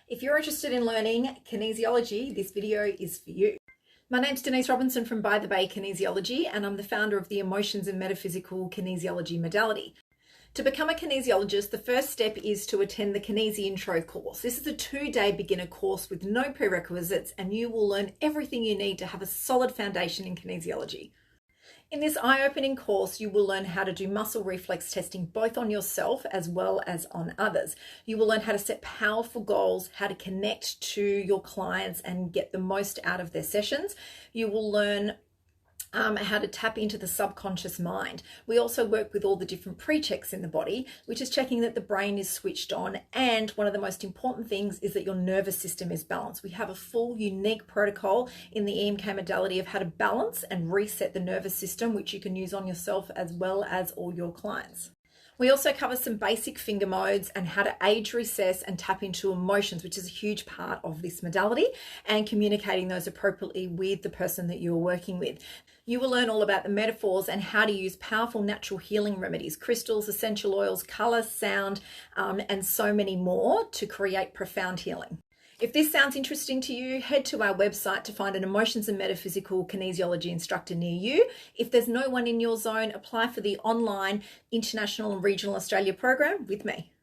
If you're interested in learning kinesiology, this video is for you. My name's Denise Robinson from By the Bay Kinesiology, and I'm the founder of the Emotions and Metaphysical Kinesiology Modality. To become a kinesiologist, the first step is to attend the Kineasy Intro Course. This is a 2-day beginner course with no prerequisites, and you will learn everything you need to have a solid foundation in kinesiology. In this eye-opening course, you will learn how to do muscle reflex testing both on yourself as well as on others. You will learn how to set powerful goals, how to connect to your clients and get the most out of their sessions. You will learn how to tap into the subconscious mind. We also work with all the different pre-checks in the body, which is checking that the brain is switched on. And one of the most important things is that your nervous system is balanced. We have a full unique protocol in the EMK modality of how to balance and reset the nervous system, which you can use on yourself as well as all your clients. We also cover some basic finger modes and how to age recess and tap into emotions, which is a huge part of this modality, and communicating those appropriately with the person that you're working with. You will learn all about the metaphors and how to use powerful natural healing remedies, crystals, essential oils, color, sound, and so many more to create profound healing. If this sounds interesting to you, head to our website to find an Emotions and Metaphysical Kinesiology instructor near you. If there's no one in your zone, apply for the online International and Regional Australia program with me.